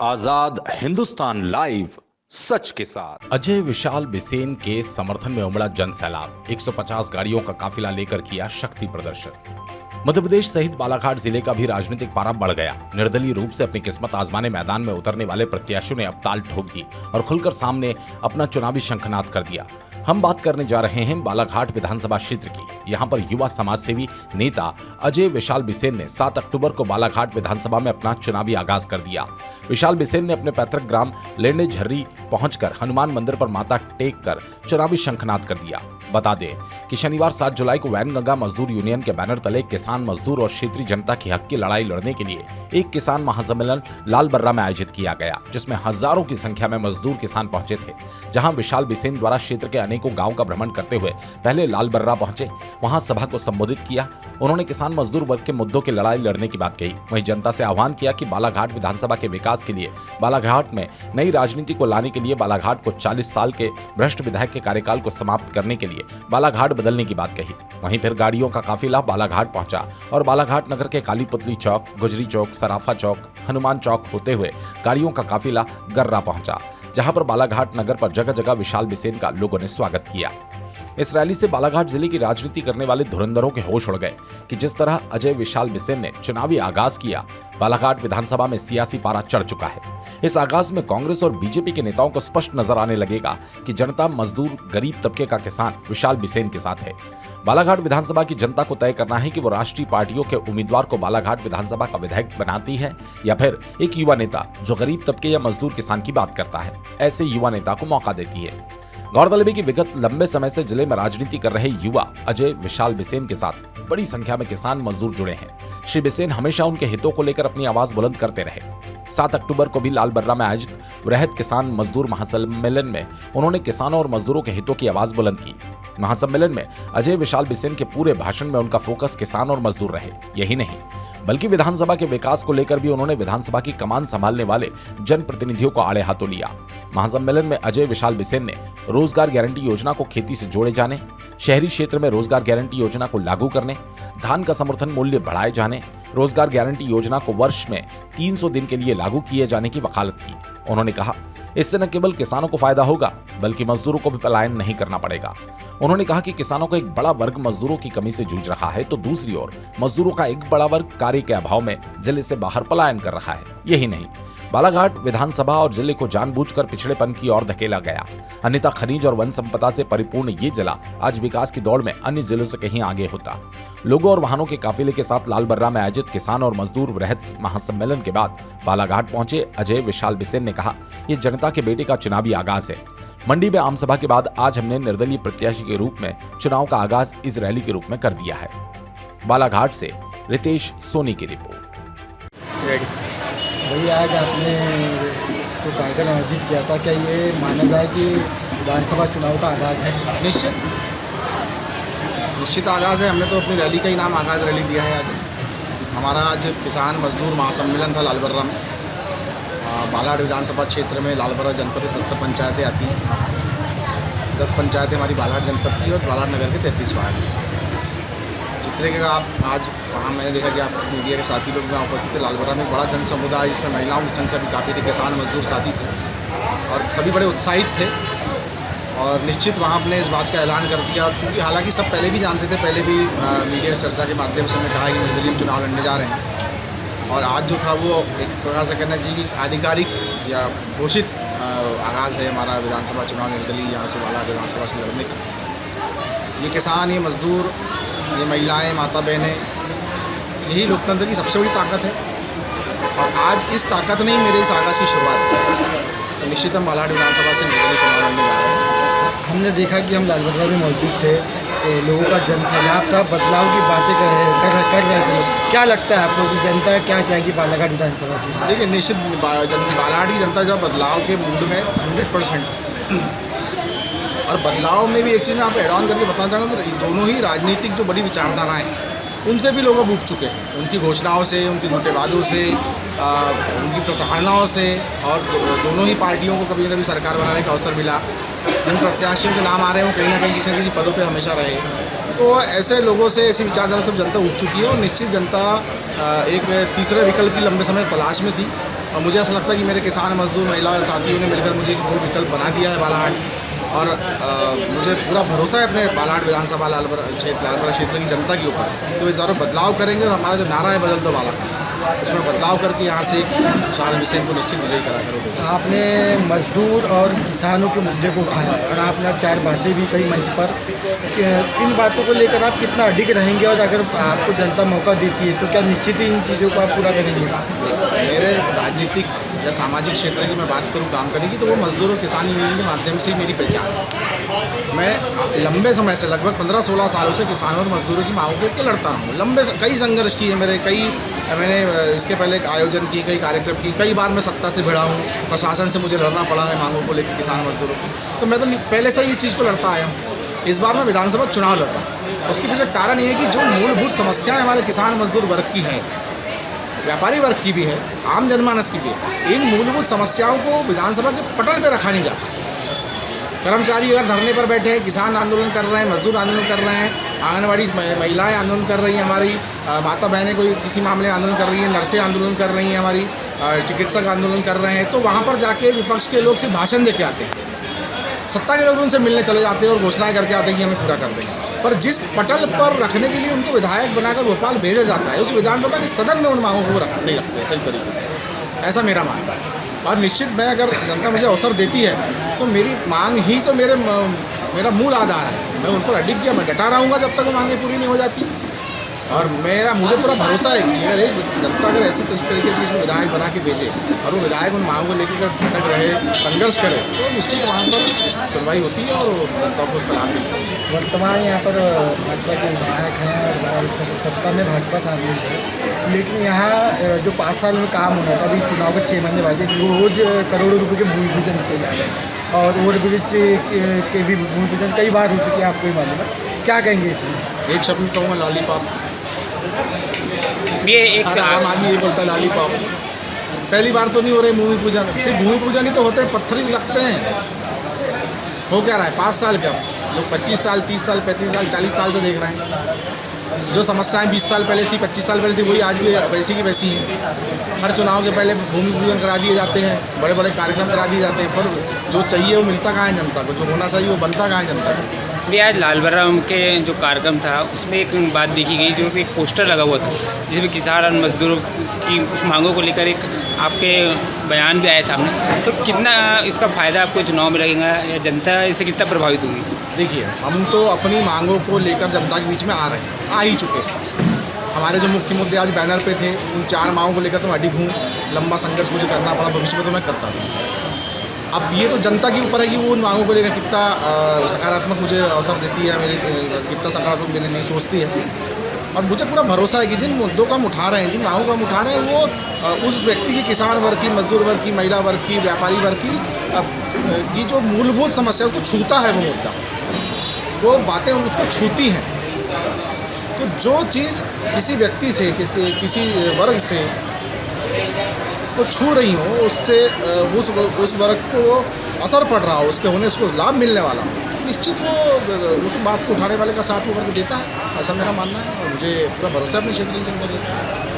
आजाद Hindustan live, सच के साथ। अजय विशाल बिसेन के समर्थन में उमड़ा जन सैलाब। 150 गाड़ियों का काफिला लेकर किया शक्ति प्रदर्शन। मध्य प्रदेश सहित बालाघाट जिले का भी राजनीतिक पारा बढ़ गया। निर्दलीय रूप से अपनी किस्मत आजमाने मैदान में उतरने वाले प्रत्याशियों ने अब ताल ठोक दी और खुलकर सामने अपना चुनावी शंखनाद कर दिया। हम बात करने जा रहे हैं बालाघाट विधानसभा क्षेत्र की। यहां पर युवा समाज सेवी नेता अजय विशाल बिसेन ने 7 अक्टूबर को बालाघाट विधानसभा में अपना चुनावी आगाज कर दिया। विशाल बिसेन ने अपने पैतृक ग्राम लेंडे झर्री पहुंचकर हनुमान मंदिर पर माथा टेक कर चुनावी शंखनाद कर दिया। बता दें कि शनिवार 7 जुलाई को वैनगंगा मजदूर यूनियन के बैनर तले किसान, मजदूर और क्षेत्रीय जनता की हक की लड़ाई लड़ने के लिए एक किसान महासम्मेलन लालबर्रा में आयोजित किया गया, जिसमें हजारों की संख्या में मजदूर किसान पहुंचे थे। जहां विशाल बिसेन द्वारा क्षेत्र के अनेकों गांव का भ्रमण करते हुए पहले लालबर्रा पहुंचे, वहां सभा को संबोधित किया। उन्होंने किसान मजदूर वर्ग के मुद्दों की लड़ाई लड़ने की बात कही। वहीं जनता से आह्वान किया कि बालाघाट विधानसभा के विकास के लिए, बालाघाट में नई राजनीति को लाने के लिए, बालाघाट को 40 साल के भ्रष्ट विधायक के कार्यकाल को समाप्त करने के लिए बालाघाट बदलने की बात कही। वहीं फिर गाड़ियों का काफिला बालाघाट पहुंचा और बालाघाट नगर के काली पुतली चौक, गुजरी चौक, सराफा चौक, हनुमान चौक होते हुए गाड़ियों का काफिला गर्रा पहुंचा, जहां पर बालाघाट नगर पर जगह जगह विशाल बिसेन का लोगों ने स्वागत किया। इस रैली से बालाघाट जिले की राजनीति करने वाले धुरंधरों के होश उड़ गए कि जिस तरह अजय विशाल बिसेन ने चुनावी आगाज किया, बालाघाट विधानसभा में सियासी पारा चढ़ चुका है। इस आगाज में कांग्रेस और बीजेपी के नेताओं को स्पष्ट नजर आने लगेगा कि जनता, मजदूर, गरीब तबके का किसान विशाल बिसेन के साथ है। बालाघाट विधानसभा की जनता को तय करना है कि वो राष्ट्रीय पार्टियों के उम्मीदवार को बालाघाट विधानसभा का विधायक बनाती है या फिर एक युवा नेता जो गरीब तबके या मजदूर किसान की बात करता है, ऐसे युवा नेता को मौका देती है। गौरतलब है कि विगत लंबे समय से जिले में राजनीति कर रहे युवा अजय विशाल बिसेन के साथ बड़ी संख्या में किसान, मजदूर जुड़े हैं। श्री बिसेन हमेशा उनके हितों को लेकर अपनी आवाज बुलंद करते रहे। 7 अक्टूबर को भी लालबर्रा में आयोजित वृहद किसान मजदूर महासम्मेलन में उन्होंने किसानों और मजदूरों के हितों की आवाज बुलंद की। महासम्मेलन में अजय विशाल बिसेन के पूरे भाषण में उनका फोकस किसान और मजदूर रहे। यही नहीं बल्कि विधानसभा के विकास को लेकर भी उन्होंने विधानसभा की कमान संभालने वाले जनप्रतिनिधियों को आड़े हाथों लिया। महासम्मेलन में अजय विशाल बिसेन ने रोजगार गारंटी योजना को खेती से जोड़े जाने, शहरी क्षेत्र में रोजगार गारंटी योजना को लागू करने, धान का समर्थन मूल्य बढ़ाए जाने, रोजगार गारंटी योजना को वर्ष में 300 दिन के लिए लागू किए जाने की वकालत की। उन्होंने कहा, इससे न केवल किसानों को फायदा होगा बल्कि मजदूरों को भी पलायन नहीं करना पड़ेगा। उन्होंने कहा कि किसानों का एक बड़ा वर्ग मजदूरों की कमी से जूझ रहा है, तो दूसरी ओर मजदूरों का एक बड़ा वर्ग कार्य के अभाव में जिले से बाहर पलायन कर रहा है। यही नहीं, बालाघाट विधानसभा और जिले को जानबूझकर पिछड़ेपन की ओर धकेला गया। अन्यथा खनिज और वन संपदा से परिपूर्ण ये जिला आज विकास की दौड़ में अन्य जिलों से कहीं आगे होता। लोगों और वाहनों के काफिले के साथ लालबर्रा में आयोजित किसान और मजदूर वृहद महासम्मेलन के बाद बालाघाट पहुंचे अजय विशाल बिसेन ने कहा, ये जनता के बेटे का चुनावी आगाज है। मंडी में आम सभा के बाद आज हमने निर्दलीय प्रत्याशी के रूप में चुनाव का आगाज इस रैली के रूप में कर दिया है। बालाघाट से रितेश सोनी की रिपोर्ट। भैया, आज आपने जो कार्यक्रम आयोजित किया था, क्या ये माना जाए कि विधानसभा चुनाव का आगाज़ है? निश्चित आगाज़ है। हमने तो अपनी रैली का ही नाम आगाज़ रैली दिया है। आज हमारा आज किसान मजदूर महासम्मेलन था लालबर्रा में। बालाघाट विधानसभा क्षेत्र में लालबर्रा जनपद से 70 पंचायतें आती हैं। 10 पंचायतें हमारी बालाघाट जनपद की और बालाघाट नगर के 33 वार्ड हैं। जिस तरीके का आप आज वहाँ मैंने देखा कि आप मीडिया के साथी लोग वहाँ उपस्थित थे। लालबर्रा में बड़ा जन समुदाय, इसमें महिलाओं की संख्या भी काफ़ी थी, किसान मजदूर साथी थे और सभी बड़े उत्साहित थे। और निश्चित वहाँ हमने इस बात का ऐलान कर दिया। और चूँकि हालांकि सब पहले भी जानते थे, पहले भी मीडिया चर्चा के माध्यम से हमने कहा कि निर्दलीय चुनाव लड़ने जा रहे हैं। और आज जो था वो एक प्रकार से कहना चाहिए कि आधिकारिक या घोषित आगाज़ है हमारा विधानसभा चुनाव निर्दलीय यहाँ से बालाघाट विधानसभा से लड़ने का। ये किसान, ये मजदूर, ये महिलाएं, माता बहनें, यही लोकतंत्र की सबसे बड़ी ताकत है। और आज इस ताकत ने ही मेरे इस आगाज़ की शुरुआत की। तो निश्चित हम बालाघाट विधानसभा से निर्दलीय चुनाव लड़ने जा रहे हैं। हमने देखा कि हम लालबर्रा में मौजूद थे, लोगों का जनसैलाब था, बदलाव की बातें कर रहे थे। क्या लगता है आपको कि जनता क्या चाहेगी बालाघाट विधानसभा की? देखिए, निश्चित बालाघाट की जनता जब बदलाव के मूड में 100%। और बदलाव में भी एक चीज़ मैं आपको एड ऑन करके बताना चाहूँगा कि दोनों ही राजनीतिक जो बड़ी विचारधाराएँ हैं उनसे भी लोग ऊब चुके हैं। उनकी घोषणाओं से, उनके झूठे वादों से, उनकी प्रताड़नाओं से। और दोनों ही पार्टियों को कभी न कभी सरकार बनाने का अवसर मिला। जिन प्रत्याशियों के नाम आ रहे हैं वो कहीं ना कहीं किसी न किसी पदों पे हमेशा रहे। तो ऐसे लोगों से, ऐसी विचारधारा से जनता उब चुकी है। और निश्चित जनता एक तीसरे विकल्प की लंबे समय से तलाश में थी। और मुझे ऐसा लगता है कि मेरे किसान मजदूर महिला साथियों ने मिलकर मुझे एक विकल्प बना दिया है बालाघाट, और मुझे पूरा भरोसा है अपने बालाघाट विधानसभा लालबरा क्षेत्र की जनता के ऊपर कि वो इस बार बदलाव करेंगे, और हमारा जो नारा है बदल दो बालाघाट, उसमें बदलाव करके यहाँ से शाह हुसैन को निश्चित विजयी करा करोगे। आपने मजदूर और किसानों के मुद्दे को उठाया और आपने 4 बातें भी कही मंच पर। इन बातों को लेकर आप कितना अडिग रहेंगे, और अगर आपको जनता मौका देती है तो क्या निश्चित ही इन चीज़ों को आप पूरा करेंगे? मेरे राजनीतिक या सामाजिक क्षेत्र की मैं बात करूँ काम करने की, तो वो मजदूर और किसान यूनियन के माध्यम से ही मेरी पहचान है। मैं लंबे समय से लगभग 15-16 सालों से किसानों और मजदूरों की मांगों के लड़ता रहा हूँ। कई संघर्ष किए मेरे, मैंने इसके पहले आयोजन किए, कई कार्यक्रम किए, कई बार मैं सत्ता से भिड़ा हूँ, प्रशासन से मुझे लड़ना पड़ा है मांगों को लेकर किसान मजदूरों की। तो मैं तो पहले से ही इस चीज़ को लड़ता आया हूँ। इस बार मैं विधानसभा चुनाव लड़ रहा हूँ। उसके पीछे कारण ये है कि जो मूलभूत समस्याएं हमारे किसान मजदूर वर्ग की है, व्यापारी वर्ग की भी है, आम जनमानस की भी है, इन मूलभूत समस्याओं को विधानसभा के पटल पर रखा नहीं जाता। कर्मचारी अगर धरने पर बैठे हैं, किसान आंदोलन कर रहे हैं, मजदूर आंदोलन कर रहे हैं, आंगनबाड़ी महिलाएं आंदोलन कर रही हैं, हमारी माता बहनें कोई किसी मामले में आंदोलन कर रही हैं, नर्सें आंदोलन कर रही हैं, हमारी चिकित्सक आंदोलन कर रहे हैं, तो वहाँ पर जाके विपक्ष के लोग सिर्फ भाषण दे के आते हैं, सत्ता के लोग उनसे मिलने चले जाते हैं और घोषणाएं करके आते हैं कि हमें पूरा कर देंगे। पर जिस पटल पर रखने के लिए उनको विधायक बनाकर भोपाल भेजा जाता है, उस विधानसभा के सदन में उन मांगों को नहीं रखते सही तरीके से, ऐसा मेरा मानना है। और निश्चित मैं अगर जनता मुझे अवसर देती है तो मेरी मांग ही तो मेरा मूल आधार है। मैं उन पर अडिग किया, मैं डटा रहूँगा जब तक वो मांगें पूरी नहीं हो जाती। और मुझे पूरा भरोसा है कि अगर जनता अगर ऐसे इस तरीके से इसको विधायक बना के भेजे और वो विधायक उन मांगों को लेकर भटक रहे, संघर्ष करे, तो निश्चित वहाँ पर सुनवाई होती है और जनता को उसका लाभ मिलता है। वर्तमान यहाँ पर भाजपा के विधायक हैं और सत्ता में भाजपा शामिल है, लेकिन यहाँ जो 5 साल में काम होना था, अभी चुनाव के 6 महीने बाद रोज़ करोड़ों रुपए के भूमि पूजन किए जा रहे हैं और ओवरब्रिज के भी भूमि पूजन कई बार हो चुके हैं, आपको ही मालूम है। क्या कहेंगे इसमें? एक शब्द में कहूँगा लॉलीपॉप। ये एक हर आम आदमी ये बोलता है लॉलीपॉप। पहली बार तो नहीं हो रही भूमि पूजन, सिर्फ भूमि पूजन ही तो होते हैं, पत्थर ही लगते हैं। हो क्या रहा है 5 साल का, लोग 25 साल 30 साल 35 साल 40 साल से देख रहे हैं। जो समस्याएं 20 साल पहले थी, 25 साल पहले थी, वही आज भी वैसी की वैसी हैं। हर चुनाव के पहले भूमि पूजन करा दिए जाते हैं, बड़े बड़े कार्यक्रम करा दिए जाते हैं, पर जो चाहिए वो मिलता कहाँ है जनता को, जो होना चाहिए वो बनता कहाँ है जनता को। भी आज लालबर्राम के जो कार्यक्रम था उसमें एक बात देखी गई, जो एक पोस्टर लगा हुआ था जिसमें किसान और मजदूरों की कुछ मांगों को लेकर एक आपके बयान भी आया सामने। तो कितना इसका फ़ायदा आपको चुनाव में लगेगा या जनता इससे कितना प्रभावित होगी? देखिए, हम तो अपनी मांगों को लेकर जनता के बीच में आ रहे हैं, आ ही चुके हैं। हमारे जो मुख्य मुद्दे आज बैनर पे थे, उन 4 मांगों को लेकर तो मैं अडिग हूँ। लंबा संघर्ष मुझे करना पड़ा, भविष्य में तो मैं करता रहूँ। अब ये तो जनता के ऊपर है कि वो उन मांगों को लेकर कितना सकारात्मक मुझे अवसर देती है, कितना सकारात्मक मेरे लिए सोचती है। और मुझे पूरा भरोसा है कि जिन मुद्दों को हम उठा रहे हैं, जिन मांगों को हम उठा रहे हैं, वो उस व्यक्ति की, किसान वर्ग की, मजदूर वर्ग की, महिला वर्ग की, व्यापारी वर्ग की जो मूलभूत समस्या उसको छूता है, वो मुद्दा, वो बातें उसको छूती हैं। तो जो चीज़ किसी व्यक्ति से, किसी वर्ग से तो छू रही हो, उससे उस वर्ग को असर पड़ रहा हो, उसके होने उसको लाभ मिलने वाला हो, निश्चित वो उस बात को उठाने वाले का साथ वो वर्ग देता है, ऐसा मेरा मानना है। और मुझे पूरा भरोसा है अपने क्षेत्र की जनता पर।